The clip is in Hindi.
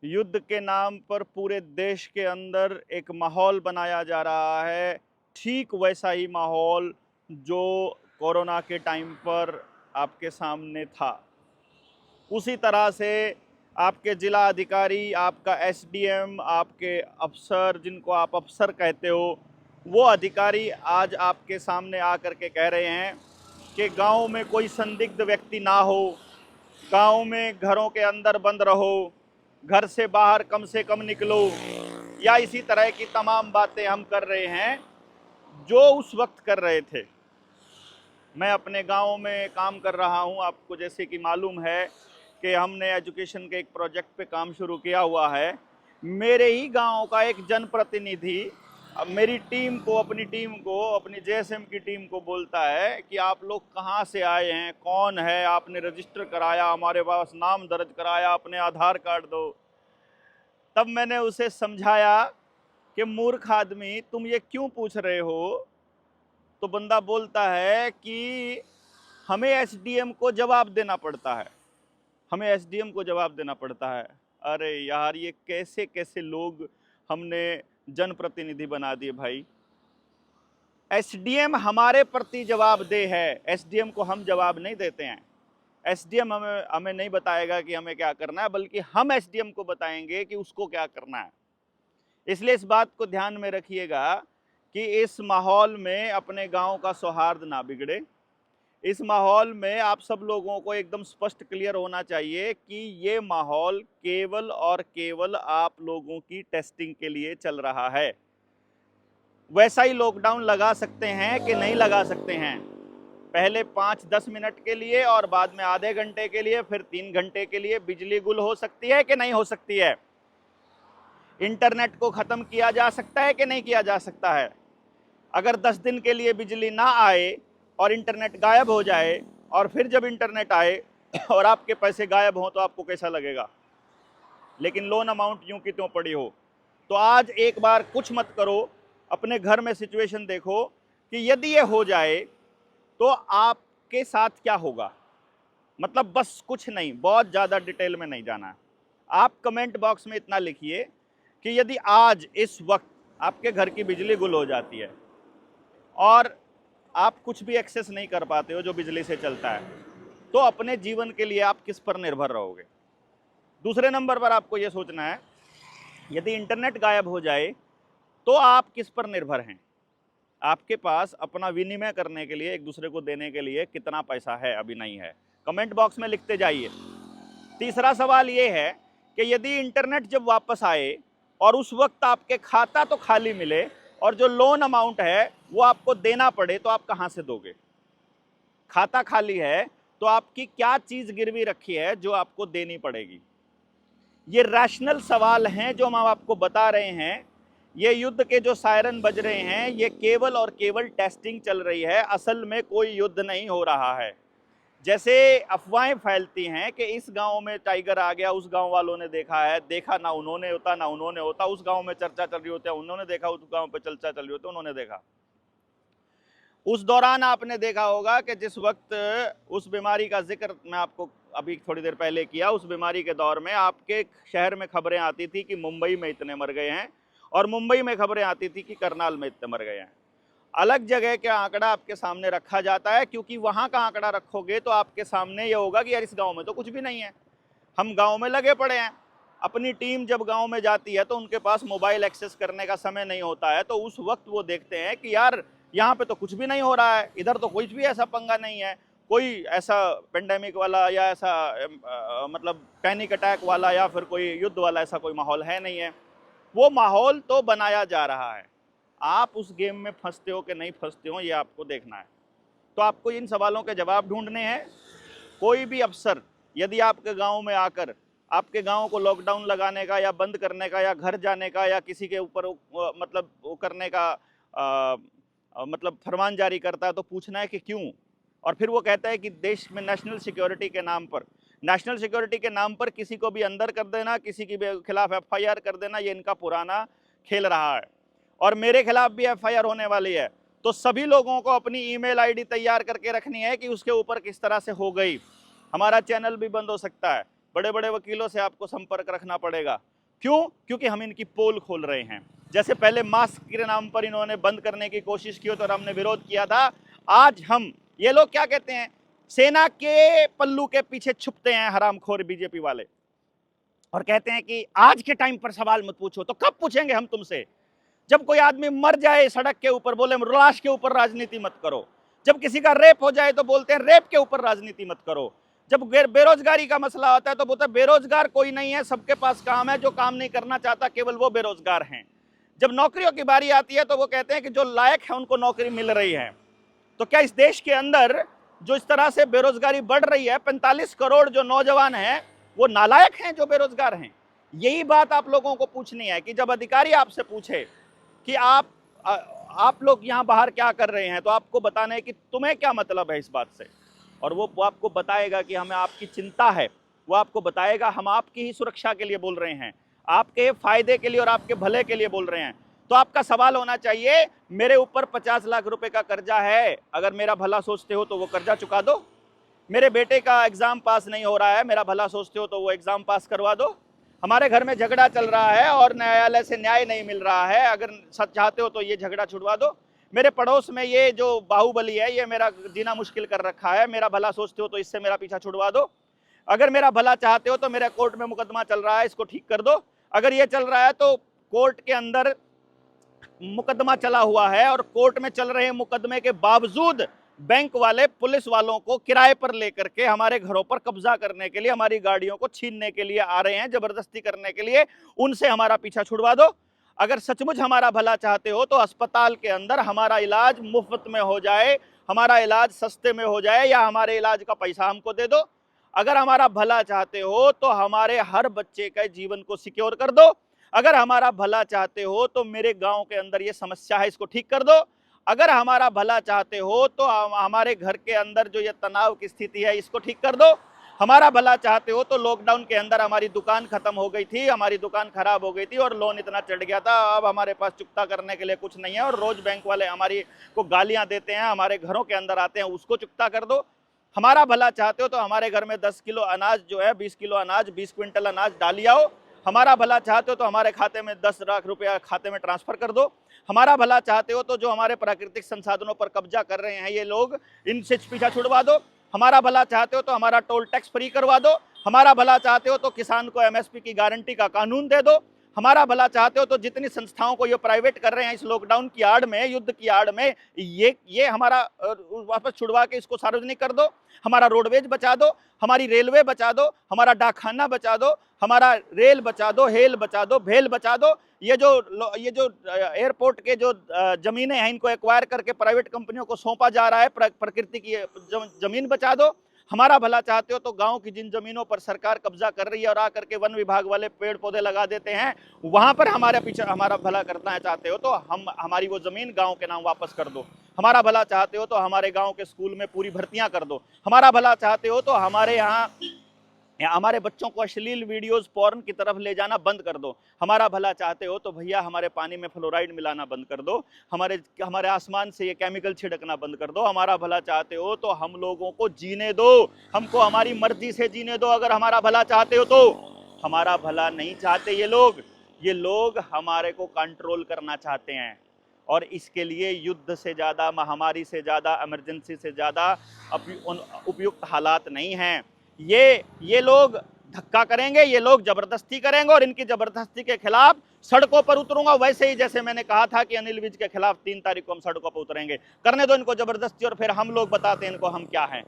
युद्ध के नाम पर पूरे देश के अंदर एक माहौल बनाया जा रहा है, ठीक वैसा ही माहौल जो कोरोना के टाइम पर आपके सामने था। उसी तरह से आपके जिला अधिकारी, आपका एसडीएम, आपके अफसर, जिनको आप अफसर कहते हो, वो अधिकारी आज आपके सामने आकर के कह रहे हैं कि गांव में कोई संदिग्ध व्यक्ति ना हो, गांव में घरों के अंदर बंद रहो, घर से बाहर कम से कम निकलो, या इसी तरह की तमाम बातें हम कर रहे हैं जो उस वक्त कर रहे थे। मैं अपने गांव में काम कर रहा हूं, आपको जैसे कि मालूम है कि हमने एजुकेशन के एक प्रोजेक्ट पे काम शुरू किया हुआ है। मेरे ही गांव का एक जनप्रतिनिधि अब मेरी टीम को, अपनी टीम को, अपनी जेएसएम की टीम को बोलता है कि आप लोग कहाँ से आए हैं, कौन है, आपने रजिस्टर कराया, हमारे पास नाम दर्ज कराया, अपने आधार कार्ड दो। तब मैंने उसे समझाया कि मूर्ख आदमी, तुम ये क्यों पूछ रहे हो? तो बंदा बोलता है कि हमें एसडीएम को जवाब देना पड़ता है, हमें एसडीएम को जवाब देना पड़ता है। अरे यार, ये कैसे कैसे लोग हमने जनप्रतिनिधि बना दिए भाई। एसडीएम हमारे प्रति जवाबदेह है, एसडीएम को हम जवाब नहीं देते हैं। एसडीएम हमें नहीं बताएगा कि हमें क्या करना है, बल्कि हम एसडीएम को बताएंगे कि उसको क्या करना है। इसलिए इस बात को ध्यान में रखिएगा कि इस माहौल में अपने गांव का सौहार्द ना बिगड़े। इस माहौल में आप सब लोगों को एकदम स्पष्ट क्लियर होना चाहिए कि ये माहौल केवल और केवल आप लोगों की टेस्टिंग के लिए चल रहा है। वैसा ही लॉकडाउन लगा सकते हैं कि नहीं लगा सकते हैं, पहले 5-10 मिनट के लिए और बाद में आधे घंटे के लिए, फिर 3 घंटे के लिए बिजली गुल हो सकती है कि नहीं हो सकती है? इंटरनेट को ख़त्म किया जा सकता है कि नहीं किया जा सकता है? अगर 10 दिन के लिए बिजली ना आए और इंटरनेट गायब हो जाए, और फिर जब इंटरनेट आए और आपके पैसे गायब हों, तो आपको कैसा लगेगा? लेकिन लोन अमाउंट यूं की त्यों पड़ी हो। तो आज एक बार कुछ मत करो, अपने घर में सिचुएशन देखो कि यदि ये हो जाए तो आपके साथ क्या होगा। मतलब बस कुछ नहीं, बहुत ज़्यादा डिटेल में नहीं जाना है। आप कमेंट बॉक्स में इतना लिखिए कि यदि आज इस वक्त आपके घर की बिजली गुल हो जाती है और आप कुछ भी एक्सेस नहीं कर पाते हो जो बिजली से चलता है, तो अपने जीवन के लिए आप किस पर निर्भर रहोगे? दूसरे नंबर पर आपको यह सोचना है, यदि इंटरनेट गायब हो जाए तो आप किस पर निर्भर हैं? आपके पास अपना विनिमय करने के लिए, एक दूसरे को देने के लिए कितना पैसा है? अभी नहीं है। कमेंट बॉक्स में लिखते जाइए। तीसरा सवाल ये है कि यदि इंटरनेट जब वापस आए और उस वक्त आपके खाता तो खाली मिले और जो लोन अमाउंट है वो आपको देना पड़े, तो आप कहाँ से दोगे? खाता खाली है तो आपकी क्या चीज़ गिरवी रखी है जो आपको देनी पड़ेगी? ये रैशनल सवाल हैं जो हम आपको बता रहे हैं। ये युद्ध के जो सायरन बज रहे हैं, ये केवल और केवल टेस्टिंग चल रही है, असल में कोई युद्ध नहीं हो रहा है। जैसे अफवाहें फैलती हैं कि इस गांव में टाइगर आ गया, उस गांव वालों ने देखा है, देखा ना उन्होंने होता ना उन्होंने होता, उस गांव में चर्चा चल रही होती है, उन्होंने देखा, उस गांव पे चर्चा चल रही होती है, उन्होंने देखा। उस दौरान आपने देखा होगा कि जिस वक्त उस बीमारी का जिक्र मैं आपको अभी थोड़ी देर पहले किया, उस बीमारी के दौर में आपके शहर में खबरें आती थी कि मुंबई में इतने मर गए हैं, और मुंबई में खबरें आती थी कि करनाल में इतने मर गए हैं। अलग जगह का आंकड़ा आपके सामने रखा जाता है, क्योंकि वहाँ का आंकड़ा रखोगे तो आपके सामने ये होगा कि यार इस गांव में तो कुछ भी नहीं है, हम गांव में लगे पड़े हैं। अपनी टीम जब गांव में जाती है तो उनके पास मोबाइल एक्सेस करने का समय नहीं होता है, तो उस वक्त वो देखते हैं कि यार यहाँ पे तो कुछ भी नहीं हो रहा है, इधर तो कुछ भी ऐसा पंगा नहीं है, कोई ऐसा पेंडेमिक वाला या ऐसा मतलब पैनिक अटैक वाला या फिर कोई युद्ध वाला ऐसा कोई माहौल है नहीं है। वो माहौल तो बनाया जा रहा है। आप उस गेम में फंसते हो कि नहीं फंसते हो, ये आपको देखना है। तो आपको इन सवालों के जवाब ढूंढने हैं। कोई भी अफसर यदि आपके गांव में आकर आपके गांव को लॉकडाउन लगाने का या बंद करने का या घर जाने का या किसी के ऊपर मतलब वो करने का मतलब फरमान जारी करता है, तो पूछना है कि क्यों। और फिर वो कहता है कि देश में नेशनल सिक्योरिटी के नाम पर, नेशनल सिक्योरिटी के नाम पर किसी को भी अंदर कर देना, किसी के खिलाफ एफआईआर कर देना, ये इनका पुराना खेल रहा है। और मेरे खिलाफ भी एफआईआर होने वाली है। तो सभी लोगों को अपनी ईमेल आईडी तैयार करके रखनी है कि उसके ऊपर किस तरह से हो गई। हमारा चैनल भी बंद हो सकता है, बड़े बड़े वकीलों से आपको संपर्क रखना पड़ेगा। क्यों? क्योंकि हम इनकी पोल खोल रहे हैं। जैसे पहले मास्क के नाम पर इन्होंने बंद करने की कोशिश की तो हमने विरोध किया था, आज हम, ये लोग क्या कहते हैं, सेना के पल्लू के पीछे छुपते हैं हरामखोर बीजेपी वाले, और कहते हैं कि आज के टाइम पर सवाल मत पूछो। तो कब पूछेंगे हम तुमसे? जब कोई आदमी मर जाए सड़क के ऊपर बोले लाश के ऊपर राजनीति मत करो। जब किसी का रेप हो जाए तो बोलते हैं रेप के ऊपर राजनीति मत करो। जब बेरोजगारी का मसला होता है तो बोलते हैं बेरोजगार कोई नहीं है, सबके पास काम है, जो काम नहीं करना चाहता केवल वो बेरोजगार हैं। जब नौकरियों की बारी आती है तो वो कहते हैं कि जो लायक है उनको नौकरी मिल रही है। तो क्या इस देश के अंदर जो इस तरह से बेरोजगारी बढ़ रही है, 45 करोड़ जो नौजवान हैं वो नालायक हैं जो बेरोजगार हैं? यही बात आप लोगों को पूछनी है कि जब अधिकारी आपसे पूछे कि आप लोग यहाँ बाहर क्या कर रहे हैं, तो आपको बताना है कि तुम्हें क्या मतलब है इस बात से, और वो आपको बताएगा कि हमें आपकी चिंता है, वो आपको बताएगा हम आपकी ही सुरक्षा के लिए बोल रहे हैं, आपके फायदे के लिए और आपके भले के लिए बोल रहे हैं। तो आपका सवाल होना चाहिए, मेरे ऊपर 50 लाख रुपए का कर्जा है, अगर मेरा भला सोचते हो तो वो कर्जा चुका दो। मेरे बेटे का एग्जाम पास नहीं हो रहा है, मेरा भला सोचते हो तो वो एग्जाम पास करवा दो। हमारे घर में झगड़ा चल रहा है और न्यायालय से न्याय नहीं मिल रहा है, अगर सच चाहते हो तो ये झगड़ा छुड़वा दो। मेरे पड़ोस में ये जो बाहुबली है ये मेरा जीना मुश्किल कर रखा है, मेरा भला सोचते हो तो इससे मेरा पीछा छुड़वा दो। अगर मेरा भला चाहते हो तो मेरा कोर्ट में मुकदमा चल रहा है, इसको ठीक कर दो। अगर ये चल रहा है तो कोर्ट के अंदर मुकदमा चला हुआ है और कोर्ट में चल रहे मुकदमे के बावजूद बैंक वाले पुलिस वालों को किराए पर लेकर के हमारे घरों पर कब्जा करने के लिए, हमारी गाड़ियों को छीनने के लिए आ रहे हैं, जबरदस्ती करने के लिए, उनसे हमारा पीछा छुड़वा दो। अगर सचमुच हमारा भला चाहते हो तो अस्पताल के अंदर हमारा इलाज मुफ्त में हो जाए, हमारा इलाज सस्ते में हो जाए, या हमारे इलाज का पैसा हमको दे दो। अगर हमारा भला चाहते हो तो हमारे हर बच्चे के जीवन को सिक्योर कर दो। अगर हमारा भला चाहते हो तो मेरे गांव के अंदर ये समस्या है, इसको ठीक कर दो। अगर हमारा भला चाहते हो तो हमारे घर के अंदर जो ये तनाव की स्थिति है इसको ठीक कर दो। हमारा भला चाहते हो तो लॉकडाउन के अंदर हमारी दुकान खत्म हो गई थी, हमारी दुकान खराब हो गई थी और लोन इतना चढ़ गया था, अब हमारे पास चुकता करने के लिए कुछ नहीं है और रोज बैंक वाले हमारी को गालियां देते हैं, हमारे घरों के अंदर आते हैं, उसको चुकता कर दो। हमारा भला चाहते हो तो हमारे घर में 10 किलो अनाज जो है, 20 किलो अनाज, 20 क्विंटल अनाज डाली आओ। हमारा भला चाहते हो तो हमारे खाते में 10 लाख रुपया खाते में ट्रांसफर कर दो। हमारा भला चाहते हो तो जो हमारे प्राकृतिक संसाधनों पर कब्जा कर रहे हैं ये लोग, इनसे पीछा छुड़वा दो। हमारा भला चाहते हो तो हमारा टोल टैक्स फ्री करवा दो। हमारा भला चाहते हो तो किसान को एमएसपी की गारंटी का कानून दे दो। हमारा भला चाहते हो तो जितनी संस्थाओं को ये प्राइवेट कर रहे हैं इस लॉकडाउन की आड़ में, युद्ध की आड़ में, ये हमारा वापस छुड़वा के इसको सार्वजनिक कर दो। हमारा रोडवेज बचा दो, हमारी रेलवे बचा दो, हमारा डाकखाना बचा दो, हमारा रेल बचा दो, हेल बचा दो, भेल बचा दो। ये जो एयरपोर्ट के जो जमीनें हैं इनको एक्वायर करके प्राइवेट कंपनियों को सौंपा जा रहा है, प्रकृति की जमीन बचा दो। हमारा भला चाहते हो तो गांव की जिन जमीनों पर सरकार कब्जा कर रही है और आकर के वन विभाग वाले पेड़ पौधे लगा देते हैं, वहां पर हमारे पीछे हमारा भला करना चाहते हो तो हमारी वो जमीन गांव के नाम वापस कर दो। हमारा भला चाहते हो तो हमारे गांव के स्कूल में पूरी भर्तियां कर दो। हमारा भला चाहते हो तो हमारे यहाँ हमारे बच्चों को अश्लील वीडियोस पॉर्न की तरफ ले जाना बंद कर दो। हमारा भला चाहते हो तो भैया हमारे पानी में फ्लोराइड मिलाना बंद कर दो, हमारे आसमान से ये केमिकल छिड़कना बंद कर दो। हमारा भला चाहते हो तो हम लोगों को जीने दो, हमको हमारी मर्जी से जीने दो। अगर हमारा भला चाहते हो तो हमारा भला नहीं चाहते ये लोग हमारे को कंट्रोल करना चाहते हैं, और इसके लिए युद्ध से ज़्यादा, महामारी से ज़्यादा, इमरजेंसी से ज़्यादा उपयुक्त हालात नहीं हैं। ये लोग धक्का करेंगे, ये लोग जबरदस्ती करेंगे और इनकी जबरदस्ती के खिलाफ सड़कों पर उतरूंगा। वैसे ही जैसे मैंने कहा था कि अनिल विज के खिलाफ 3 तारीख को हम सड़कों पर उतरेंगे। करने दो इनको जबरदस्ती और फिर हम लोग बताते हैं इनको हम क्या हैं।